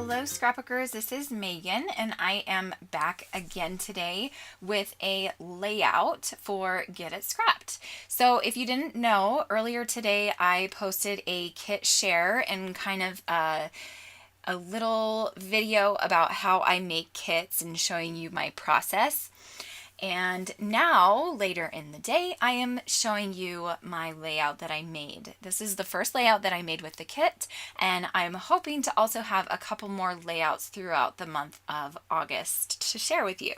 Hello scrapbookers, this is Megan and I am back again today with a layout for Get It Scrapped. So if you didn't know, earlier today I posted a kit share and kind of a little video about how I make kits and showing you my process. And now, later in the day, I am showing you my layout that I made. This is the first layout that I made with the kit, and I'm hoping to also have a couple more layouts throughout the month of August to share with you.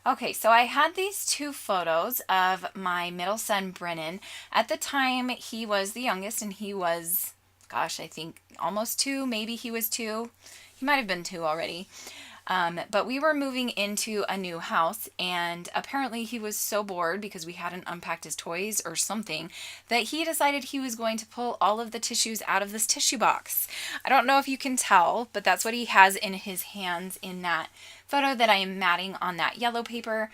Okay, so I had these two photos of my middle son, Brennan. At the time, he was the youngest, and he was, gosh, I think almost 2, maybe he was 2. He might have been 2 already. But we were moving into a new house, and apparently he was so bored because we hadn't unpacked his toys or something that he decided he was going to pull all of the tissues out of this tissue box. I don't know if you can tell, but that's what he has in his hands in that photo that I am matting on that yellow paper.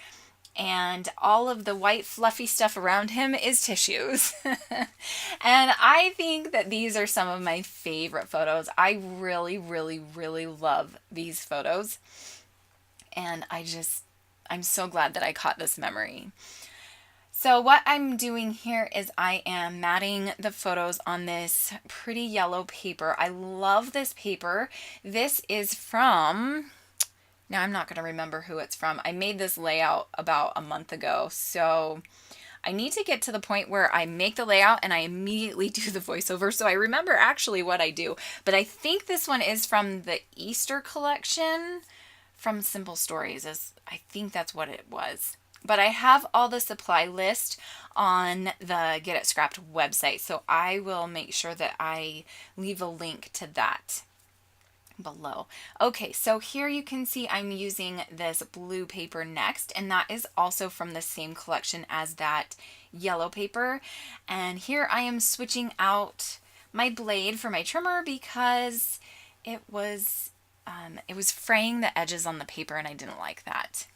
And all of the white fluffy stuff around him is tissues. And I think that these are some of my favorite photos. I really, really, really love these photos. And I'm so glad that I caught this memory. So what I'm doing here is I am matting the photos on this pretty yellow paper. I love this paper. This is from... Now I'm not going to remember who it's from. I made this layout about a month ago, so I need to get to the point where I make the layout and I immediately do the voiceover so I remember actually what I do. But I think this one is from the Easter collection from Simple Stories. I think that's what it was. But I have all the supply list on the Get It Scrapped website, so I will make sure that I leave a link to that below. Okay, so here you can see I'm using this blue paper next, and that is also from the same collection as that yellow paper. And here I am switching out my blade for my trimmer because it was fraying the edges on the paper and I didn't like that.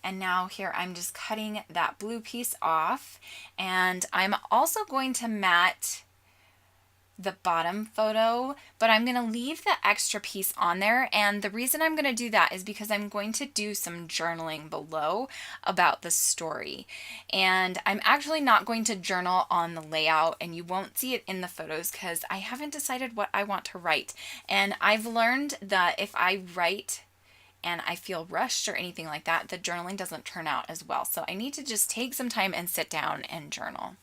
And now here I'm just cutting that blue piece off, and I'm also going to mat the bottom photo, but I'm going to leave the extra piece on there. And the reason I'm going to do that is because I'm going to do some journaling below about the story. And I'm actually not going to journal on the layout, and you won't see it in the photos because I haven't decided what I want to write. And I've learned that if I write and I feel rushed or anything like that, the journaling doesn't turn out as well. So I need to just take some time and sit down and journal.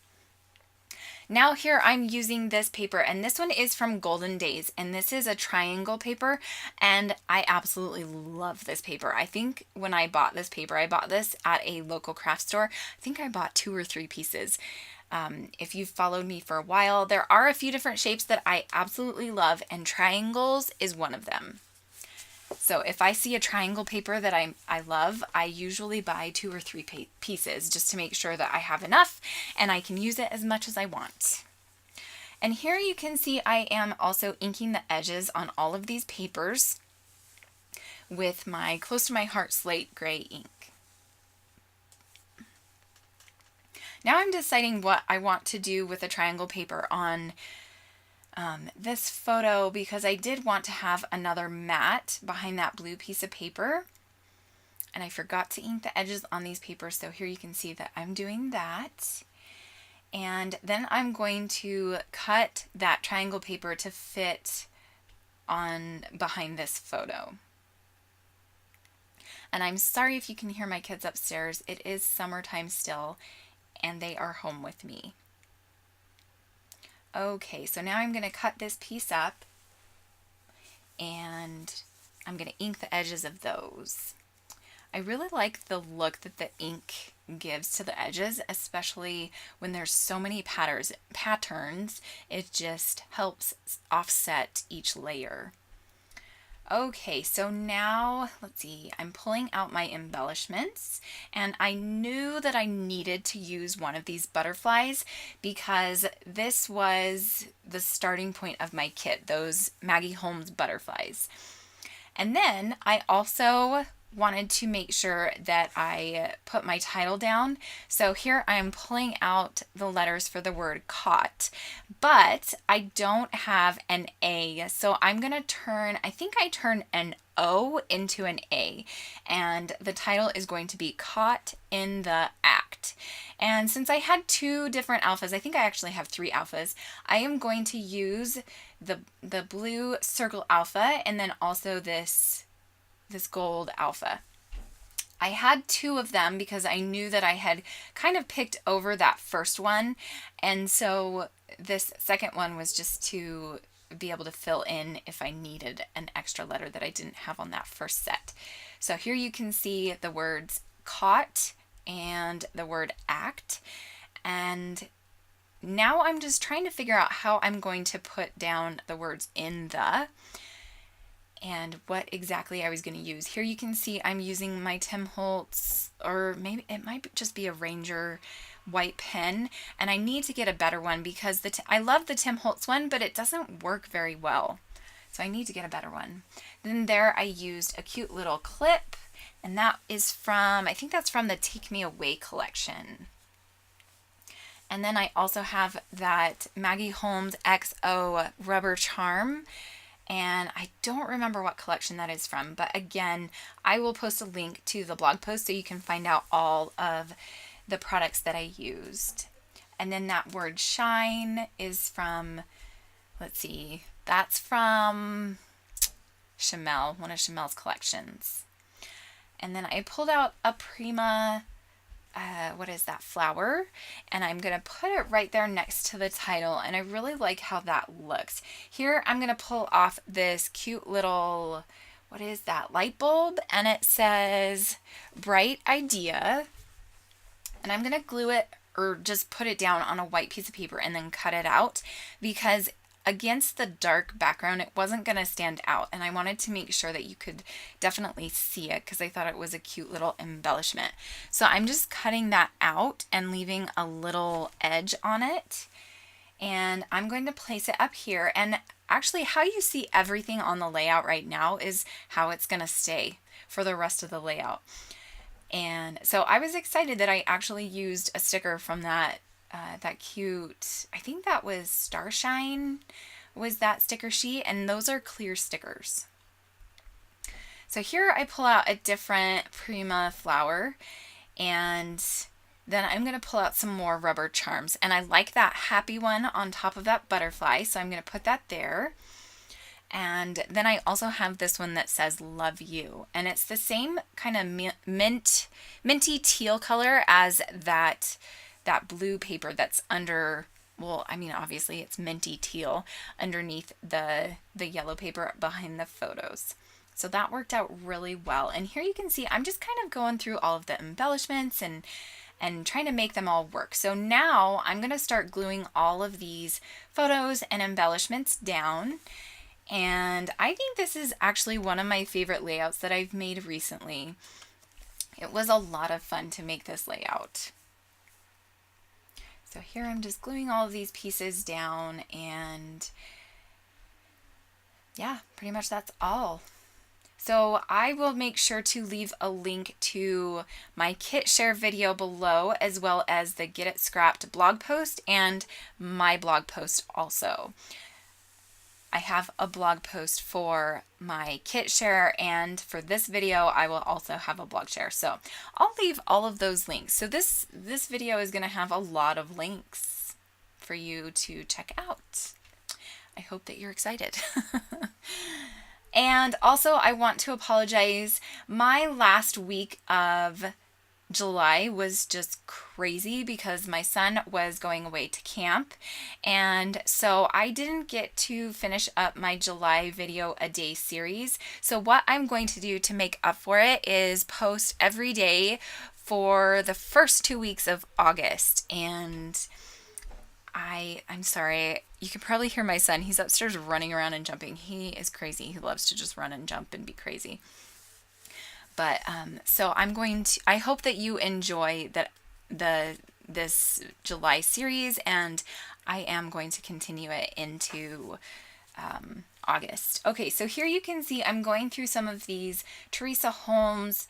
Now here I'm using this paper, and this one is from Golden Days, and this is a triangle paper, and I absolutely love this paper. I think when I bought this paper, I bought this at a local craft store. I think I bought 2 or 3 pieces. If you've followed me for a while, there are a few different shapes that I absolutely love, and triangles is one of them. So if I see a triangle paper that I love, I usually buy 2 or 3 pieces just to make sure that I have enough and I can use it as much as I want. And here you can see I am also inking the edges on all of these papers with my Close to My Heart slate gray ink. Now I'm deciding what I want to do with the triangle paper on this photo, because I did want to have another mat behind that blue piece of paper, and I forgot to ink the edges on these papers, so here you can see that I'm doing that. And then I'm going to cut that triangle paper to fit on behind this photo. And I'm sorry if you can hear my kids upstairs. It is summertime still, and they are home with me. Okay, so now I'm going to cut this piece up, and I'm going to ink the edges of those. I really like the look that the ink gives to the edges, especially when there's so many patterns. It just helps offset each layer. Okay, so now, let's see, I'm pulling out my embellishments, and I knew that I needed to use one of these butterflies because this was the starting point of my kit, those Maggie Holmes butterflies. And then I also wanted to make sure that I put my title down. So here I am pulling out the letters for the word caught, but I don't have an A. So I'm going to I think I turn an O into an A, and the title is going to be Caught in the Act. And since I had two different alphas, I think I actually have three alphas, I am going to use the blue circle alpha and then also this gold alpha. I had two of them because I knew that I had kind of picked over that first one, and so this second one was just to be able to fill in if I needed an extra letter that I didn't have on that first set. So here you can see the words caught and the word act, and now I'm just trying to figure out how I'm going to put down the words in the and what exactly I was going to use. Here you can see I'm using my Tim Holtz, or maybe it might just be a Ranger white pen, and I need to get a better one because I love the Tim Holtz one, but it doesn't work very well. So I need to get a better one. Then there I used a cute little clip, and that is from, I think that's from the Take Me Away collection. And then I also have that Maggie Holmes XO rubber charm, and I don't remember what collection that is from, but again, I will post a link to the blog post so you can find out all of the products that I used. And then that word shine is from, let's see, that's from Chamel, one of Chamel's collections. And then I pulled out a Prima, what is that, flower, and I'm going to put it right there next to the title, and I really like how that looks. Here I'm going to pull off this cute little, what is that, light bulb, and it says Bright Idea, and I'm going to glue it or just put it down on a white piece of paper and then cut it out because against the dark background, it wasn't going to stand out, and I wanted to make sure that you could definitely see it because I thought it was a cute little embellishment. So I'm just cutting that out and leaving a little edge on it, and I'm going to place it up here. And actually how you see everything on the layout right now is how it's going to stay for the rest of the layout. And so I was excited that I actually used a sticker from that cute, I think that was Starshine, was that sticker sheet, and those are clear stickers. So here I pull out a different Prima flower, and then I'm going to pull out some more rubber charms, and I like that happy one on top of that butterfly, so I'm going to put that there. And then I also have this one that says love you, and it's the same kind of minty teal color as that blue paper that's under, well, I mean, obviously it's minty teal underneath the yellow paper behind the photos. So that worked out really well. And here you can see I'm just kind of going through all of the embellishments and trying to make them all work. So now I'm going to start gluing all of these photos and embellishments down. And I think this is actually one of my favorite layouts that I've made recently. It was a lot of fun to make this layout. So here I'm just gluing all of these pieces down, and yeah, pretty much that's all. So I will make sure to leave a link to my kit share video below, as well as the Get It Scrapped blog post and my blog post also. I have a blog post for my kit share, and for this video I will also have a blog share. So I'll leave all of those links. So this video is going to have a lot of links for you to check out. I hope that you're excited. And also I want to apologize. My last week of July was just crazy because my son was going away to camp, and so I didn't get to finish up my July video a day series. So what I'm going to do to make up for it is post every day for the first 2 weeks of August. And I'm sorry, you can probably hear my son. He's upstairs running around and jumping. He is crazy. He loves to just run and jump and be crazy. But so I hope that you enjoy this July series, and I am going to continue it into August. Okay, so here you can see I'm going through some of these Teresa Holmes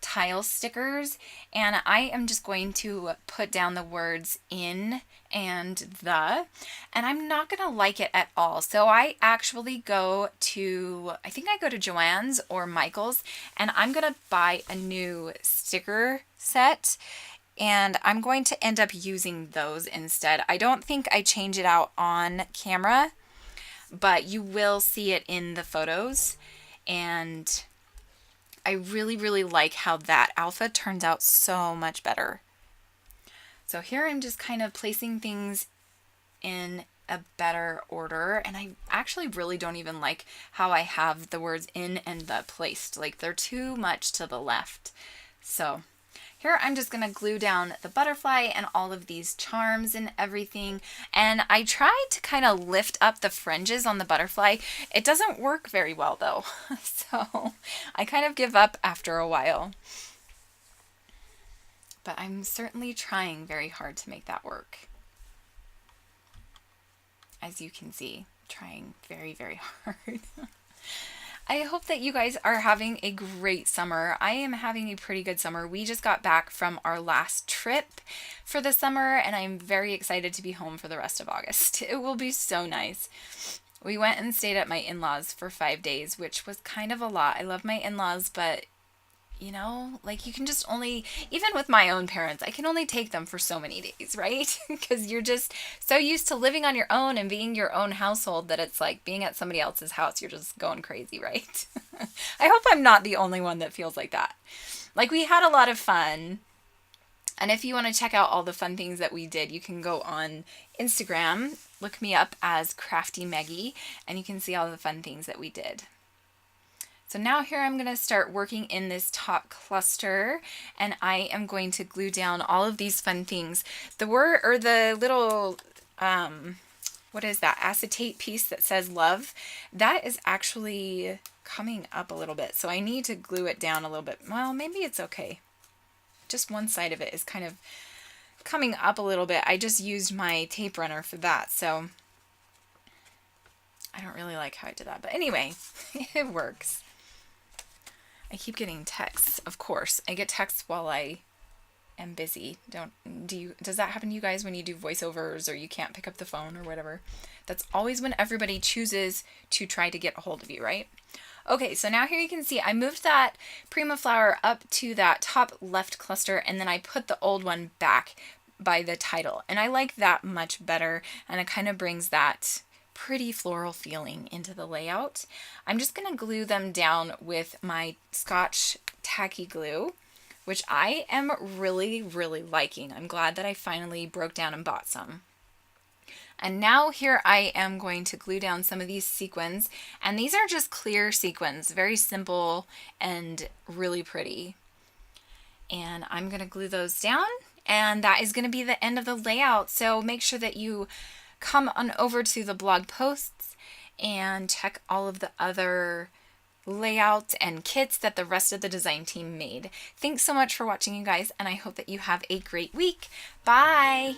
tile stickers, and I am just going to put down the words in and the, and I'm not gonna like it at all. So I actually go to, I think I go to Joann's or Michael's, and I'm gonna buy a new sticker set, and I'm going to end up using those instead. I don't think I change it out on camera, but you will see it in the photos, and I really, really like how that alpha turns out so much better. So here I'm just kind of placing things in a better order, and I actually really don't even like how I have the words in and the placed. Like, they're too much to the left. So here I'm just going to glue down the butterfly and all of these charms and everything. And I tried to kind of lift up the fringes on the butterfly. It doesn't work very well though. So I kind of give up after a while. But I'm certainly trying very hard to make that work. As you can see, trying very, very hard. I hope that you guys are having a great summer. I am having a pretty good summer. We just got back from our last trip for the summer, and I'm very excited to be home for the rest of August. It will be so nice. We went and stayed at my in-laws for 5 days, which was kind of a lot. I love my in-laws, but you know, like, you can just only, even with my own parents, I can only take them for so many days, right? Because you're just so used to living on your own and being your own household that it's like being at somebody else's house, you're just going crazy, right? I hope I'm not the only one that feels like that. Like, we had a lot of fun. And if you want to check out all the fun things that we did, you can go on Instagram, look me up as Crafty Meggy, and you can see all the fun things that we did. So now here I'm going to start working in this top cluster, and I am going to glue down all of these fun things. The word, or the little, what is that, acetate piece that says love, that is actually coming up a little bit. So I need to glue it down a little bit. Well, maybe it's okay. Just one side of it is kind of coming up a little bit. I just used my tape runner for that, so I don't really like how I did that. But anyway, it works. I keep getting texts, of course. I get texts while I am busy. Does that happen to you guys when you do voiceovers or you can't pick up the phone or whatever? That's always when everybody chooses to try to get a hold of you, right? Okay, so now here you can see I moved that Prima flower up to that top left cluster, and then I put the old one back by the title. And I like that much better, and it kind of brings that pretty floral feeling into the layout. I'm just going to glue them down with my Scotch tacky glue, which I am really, really liking. I'm glad that I finally broke down and bought some. And now here I am going to glue down some of these sequins, and these are just clear sequins, very simple and really pretty. And I'm going to glue those down, and that is going to be the end of the layout. So make sure that you come on over to the blog posts and check all of the other layouts and kits that the rest of the design team made. Thanks so much for watching, you guys, and I hope that you have a great week. Bye!